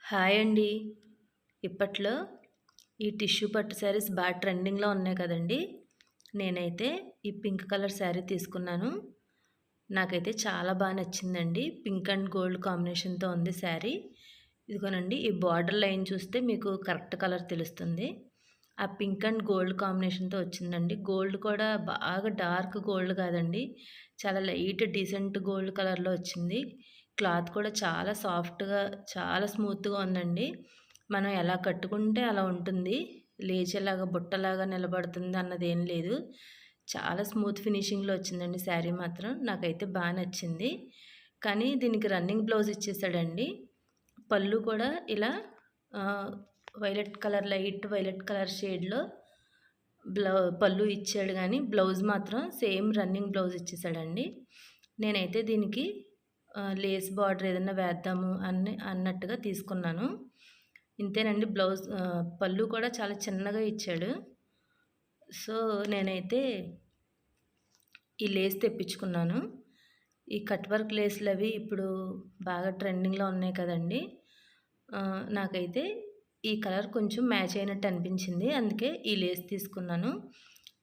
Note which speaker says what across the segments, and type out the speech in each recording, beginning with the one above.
Speaker 1: Hi అండి. ఇప్పట్లో ఈ టిష్యూ పట్టు శారీస్ బాగా ట్రెండింగ్‌లో ఉన్నాయి కదండీ! నేనైతే ఈ పింక్ కలర్ శారీ తీసుకున్నాను. నాకైతే చాలా నచ్చిందండి. పింక్ అండ్ గోల్డ్ కాంబినేషన్‌తో ఉంది శారీ. ఇదిగోనండి ఈ బార్డర్ లైన్ చూస్తే మీకు కరెక్ట్ కలర్ తెలుస్తుంది. ఆ పింక్ అండ్ గోల్డ్ కాంబినేషన్‌తో వచ్చిందండి. గోల్డ్ కూడా బాగా డార్క్ గోల్డ్ కాదండి. చాలా లైట్ డీసెంట్ గోల్డ్ కలర్‌లో వచ్చింది. క్లాత్ కూడా చాలా సాఫ్ట్‌గా, చాలా స్మూత్‌గా ఉందండి. మనం ఎలా కట్టుకుంటే అలా ఉంటుంది. లేచేలాగా, బుట్టలాగా నిలబడుతుంది అన్నదేం లేదు. చాలా స్మూత్ ఫినిషింగ్‌లో వచ్చిందండి శారీ మాత్రం. నాకైతే నచ్చింది. కానీ దీనికి రన్నింగ్ బ్లౌజ్ ఇచ్చేసాడండి. పళ్ళు కూడా ఇలా ఆహ్, violet colour, light violet colour షేడ్‌లో పళ్ళు ఇచ్చాడు గానీ, బ్లౌజ్ మాత్రం సేమ్ రన్నింగ్ బ్లౌజ్ ఇచ్చేసాడండి. నేనైతే దీనికి లేస్ బార్డర్ ఏదన్నా వేద్దాము అన్నట్టుగా తీసుకున్నాను. ఇంతేనండి పళ్ళు కూడా చాలా చిన్నగా ఇచ్చాడు. సో, నేనైతే ఈ లేస్ తెప్పించుకున్నాను. ఈ కట్ వర్క్ లేస్‌లవి ఇప్పుడు బాగా ట్రెండింగ్‌లో ఉన్నాయి కదండీ! నాకైతే ఈ కలర్ కొంచెం మ్యాచ్ అయినట్టు అనిపించింది. అందుకే ఈ లేస్ తీసుకున్నాను.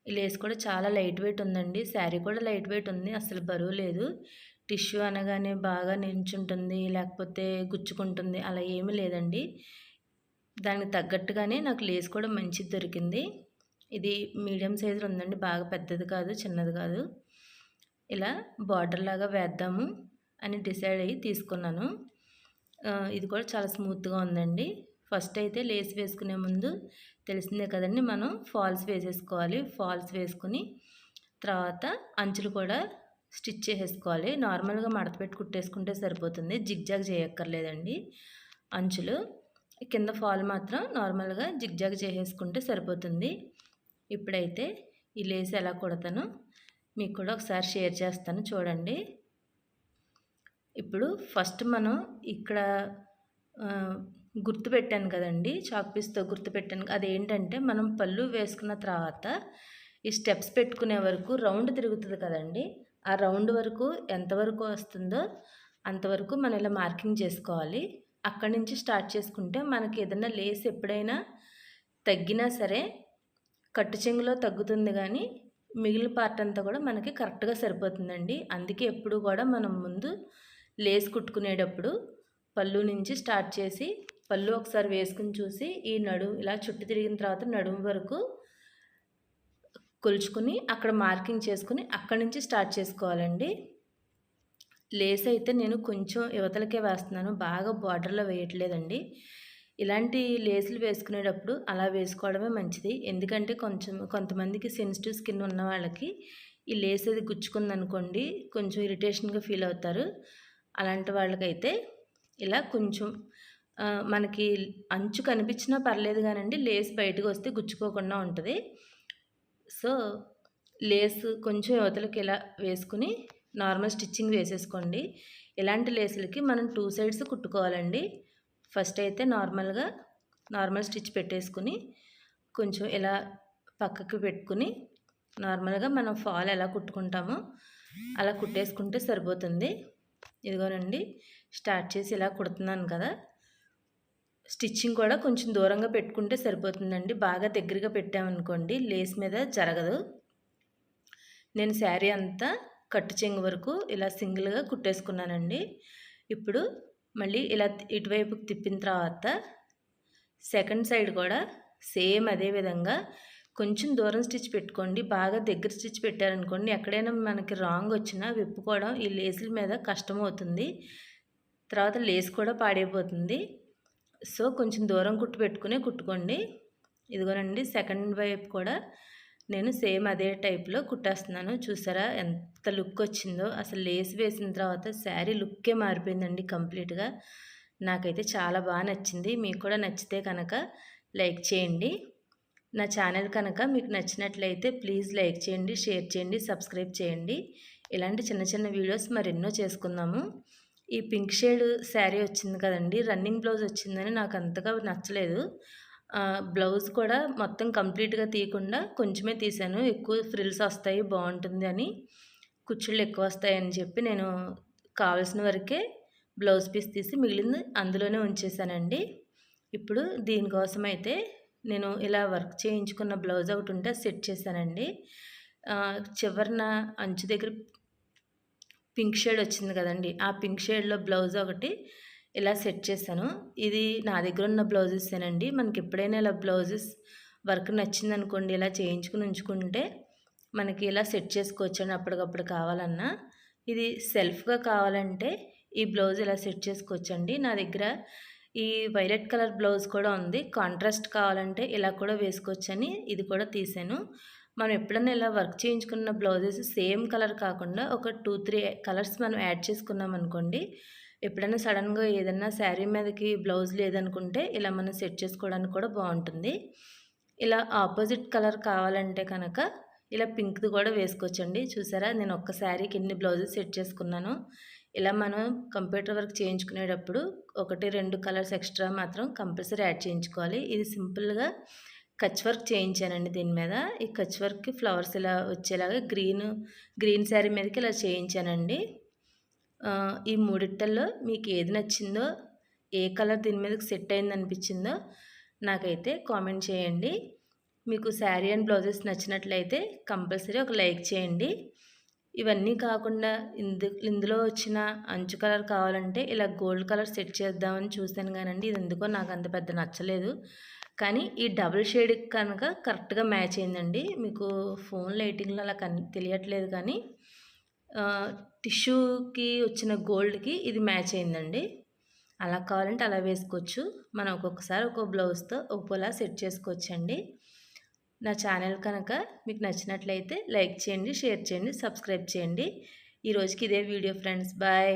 Speaker 1: ఈ లేస్ కూడా చాలా లైట్ వెయిట్ ఉందండి. శారీ కూడా లైట్ వెయిట్ ఉంది. అస్సలు బరువు లేదు. టిష్యూ అనగానే బాగా నించుంటుంది, లేకపోతే గుచ్చుకుంటుంది అలా ఏమీ లేదండి. దానికి తగ్గట్టుగానే నాకు లేస్ కూడా మంచిది దొరికింది. ఇది మీడియం సైజులో ఉందండి. బాగా పెద్దది కాదు, చిన్నది కాదు. ఇలా బార్డర్ లాగా వేద్దాము అని డిసైడ్ అయ్యి తీసుకున్నాను. ఇది కూడా చాలా స్మూత్‌గా ఉందండి. ఫస్ట్ అయితే లేస్ వేసుకునే ముందు తెలిసిందే కదండీ! మనం ఫాల్స్ వేసేసుకోవాలి. ఫాల్స్ వేసుకొని తర్వాత అంచులు కూడా స్టిచ్ చేసేసుకోవాలి. నార్మల్‌గా మడతపెట్టి కుట్టేసుకుంటే సరిపోతుంది. జిగ్‌జాగ్ చేయక్కర్లేదండి అంచులు. కింద ఫాల్ మాత్రం నార్మల్‌గా జిగ్‌జాగ్ చేసేసుకుంటే సరిపోతుంది. ఇప్పుడైతే ఈ లేస్ ఎలా కుడతానో మీకు కూడా ఒకసారి షేర్ చేస్తాను చూడండి. ఇప్పుడు ఫస్ట్ మనం ఇక్కడ గుర్తుపెట్టాను కదండీ! చాక్ పీస్‌తో గుర్తుపెట్టాను. అదేంటంటే మనం పళ్ళు వేసుకున్న తర్వాత ఈ స్టెప్స్ పెట్టుకునే వరకు రౌండ్ తిరుగుతది కదండీ! ఆ రౌండ్ వరకు ఎంతవరకు వస్తుందో అంతవరకు మనం ఇలా మార్కింగ్ చేసుకోవాలి. అక్కడి నుంచి స్టార్ట్ చేసుకుంటే మనకి ఏదైనా లేస్ ఎప్పుడైనా తగ్గినా సరే కట్టు చెంగులో తగ్గుతుంది గానీ మిగిలిన పార్ట్ అంతా కూడా మనకి కరెక్ట్‌గా సరిపోతుందండి. అందుకే ఎప్పుడు కూడా మనం ముందు లేస్ కుట్టుకునేటప్పుడు పళ్ళు నుంచి స్టార్ట్ చేసి పళ్ళు ఒకసారి వేసుకుని చూసి ఈ ఇలా చుట్టు తిరిగిన తర్వాత నడుము వరకు కొలుచుకుని అక్కడ మార్కింగ్ చేసుకుని అక్కడి నుంచి స్టార్ట్ చేసుకోవాలండి. లేస్ అయితే నేను కొంచెం యువతలకే వేస్తున్నాను. బాగా బార్డర్‌లో వేయట్లేదండి. ఇలాంటి లేసులు వేసుకునేటప్పుడు అలా వేసుకోవడమే మంచిది. ఎందుకంటే కొంతమందికి సెన్సిటివ్ స్కిన్ ఉన్న వాళ్ళకి ఈ లేస్ అది గుచ్చుకుందనుకోండి కొంచెం ఇరిటేషన్‌గా ఫీల్ అవుతారు. అలాంటి వాళ్ళకైతే ఇలా కొంచెం మనకి అంచు కనిపించినా పర్లేదు గానండి లేస్ బయటకు వస్తే గుచ్చుకోకుండా ఉంటది. సో, లేస్ కొంచెం యువతలకి ఇలా వేసుకుని నార్మల్ స్టిచ్చింగ్ వేసేసుకోండి. ఇలాంటి లేసులకి మనం 2 సైడ్స్ కుట్టుకోవాలండి. ఫస్ట్ అయితే నార్మల్ స్టిచ్ పెట్టేసుకుని కొంచెం ఇలా పక్కకి పెట్టుకుని నార్మల్‌గా మనం ఫాల్ ఎలా కుట్టుకుంటామో అలా కుట్టేసుకుంటే సరిపోతుంది. ఇదిగోనండి స్టార్ట్ చేసి ఇలా కుడుతున్నాను కదా! స్టిచ్చింగ్ కూడా కొంచెం దూరంగా పెట్టుకుంటే సరిపోతుందండి. బాగా దగ్గరగా పెట్టామనుకోండి లేస్ మీద జరగదు. నేను శారీ అంతా కట్టు చెంగు వరకు ఇలా సింగిల్‌గా కుట్టేసుకున్నానండి. ఇప్పుడు మళ్ళీ ఇలా ఇటువైపుకి తిప్పిన తర్వాత సెకండ్ సైడ్ కూడా సేమ్ అదే విధంగా కొంచెం దూరం స్టిచ్ పెట్టుకోండి. బాగా దగ్గర స్టిచ్ పెట్టారనుకోండి ఎక్కడైనా మనకి రాంగ్ వచ్చినా విప్పుకోవడం ఈ లేసుల మీద కష్టమవుతుంది. తర్వాత లేస్ కూడా పాడైపోతుంది. సో, కొంచెం దూరం కుట్టుకోండి. ఇదిగోనండి సెకండ్ వైపు కూడా నేను సేమ్ అదే టైప్‌లో కుట్టేస్తున్నాను. చూసారా ఎంత లుక్ వచ్చిందో. అసలు లేస్ వేసిన తర్వాత శారీ లుక్కే మారిపోయిందండి కంప్లీట్‌గా. నాకైతే చాలా నచ్చింది. మీకు కూడా నచ్చితే కనుక లైక్ చేయండి. నా ఛానల్ కనుక మీకు నచ్చినట్లయితే ప్లీజ్ లైక్ చేయండి, షేర్ చేయండి, సబ్స్క్రైబ్ చేయండి. ఇలాంటి చిన్న చిన్న వీడియోస్ మరెన్నో చేసుకుందాము. ఈ పింక్ షేడ్ శారీ వచ్చింది కదండీ! రన్నింగ్ బ్లౌజ్ వచ్చిందని నాకు అంతగా నచ్చలేదు. బ్లౌజ్ కూడా మొత్తం కంప్లీట్‌గా తీయకుండా కొంచెమే తీశాను. ఎక్కువ ఫ్రిల్స్ వస్తాయి బావుంటుంది అని, కుచ్చుళ్ళు ఎక్కువ వస్తాయని చెప్పి నేను కావాల్సిన వరకే బ్లౌజ్ పీస్ తీసి మిగిలింది అందులోనే ఉంచేసానండి. ఇప్పుడు దీనికోసం అయితే నేను ఇలా వర్క్ చేయించుకున్న బ్లౌజ్ ఒకటి ఉంటే సెట్ చేశానండి. చివరన అంచు దగ్గర పింక్ షేడ్ వచ్చింది కదండీ! ఆ పింక్ షేడ్‌లో బ్లౌజ్ ఒకటి ఇలా సెట్ చేశాను. ఇది నా దగ్గర ఉన్న బ్లౌజెసేనండి. మనకి ఎప్పుడైనా ఇలా బ్లౌజెస్ వర్క్ నచ్చిందనుకోండి, ఇలా చేయించుకొని ఉంచుకుంటే మనకి ఇలా సెట్ చేసుకోవచ్చండి అప్పటికప్పుడు కావాలన్నా. ఇది సెల్ఫ్‌గా కావాలంటే ఈ బ్లౌజ్ ఇలా సెట్ చేసుకోవచ్చండి. నా దగ్గర ఈ వైలెట్ కలర్ బ్లౌజ్ కూడా ఉంది. కాంట్రాస్ట్ కావాలంటే ఇలా కూడా వేసుకోవచ్చని ఇది కూడా తీసాను. మనం ఎప్పుడైనా ఇలా వర్క్ చేయించుకున్న బ్లౌజెస్ సేమ్ కలర్ కాకుండా ఒక 2, 3 కలర్స్ మనం యాడ్ చేసుకున్నామనుకోండి, ఎప్పుడైనా సడన్‌గా ఏదన్నా శారీ మీదకి బ్లౌజ్ లేదనుకుంటే ఇలా మనం సెట్ చేసుకోవడానికి కూడా బావుంటుంది. ఇలా ఆపోజిట్ కలర్ కావాలంటే కనుక ఇలా పింక్‌ది కూడా వేసుకోవచ్చండి. చూసారా నేను ఒక్క శారీకి ఎన్ని బ్లౌజెస్ సెట్ చేసుకున్నానో. ఇలా మనం కంప్యూటర్ వర్క్ చేయించుకునేటప్పుడు 1, 2 కలర్స్ ఎక్స్ట్రా మాత్రం కంపల్సరీ యాడ్ చేయించుకోవాలి. ఇది సింపుల్‌గా కచ్ వర్క్ చేయించానండి దీని మీద. ఈ కచ్ వర్క్‌కి ఫ్లవర్స్ ఇలా వచ్చేలాగా గ్రీన్ శారీ మీదకి ఇలా చేయించానండి. ఈ మూడిట్టల్లో మీకు ఏది నచ్చిందో, ఏ కలర్ దీని మీదకి సెట్ అయిందనిపించిందో నాకైతే కామెంట్ చేయండి. మీకు శారీ అండ్ బ్లౌజెస్ నచ్చినట్లయితే కంపల్సరీ ఒక లైక్ చేయండి. ఇవన్నీ కాకుండా ఇందులో వచ్చిన అంచు కలర్ కావాలంటే ఇలా గోల్డ్ కలర్ సెట్ చేద్దామని చూసాను కానండి, ఇది ఎందుకో నాకు అంత పెద్ద నచ్చలేదు. కానీ ఈ డబుల్ షేడ్‌కి కనుక కరెక్ట్‌గా మ్యాచ్ అయిందండి. మీకు ఫోన్ లైటింగ్‌లో అలా తెలియట్లేదు కానీ టిష్యూకి వచ్చిన గోల్డ్‌కి ఇది మ్యాచ్ అయిందండి. అలా కావాలంటే అలా వేసుకోవచ్చు. మనం ఒక్కొక్కసారి ఒక్కో బ్లౌజ్‌తో ఒక్కోలా సెట్ చేసుకోవచ్చండి. నా ఛానల్ కనుక మీకు నచ్చినట్లయితే లైక్ చేయండి, షేర్ చేయండి, సబ్స్క్రైబ్ చేయండి. ఈ రోజుకి ఇదే వీడియో ఫ్రెండ్స్. బాయ్.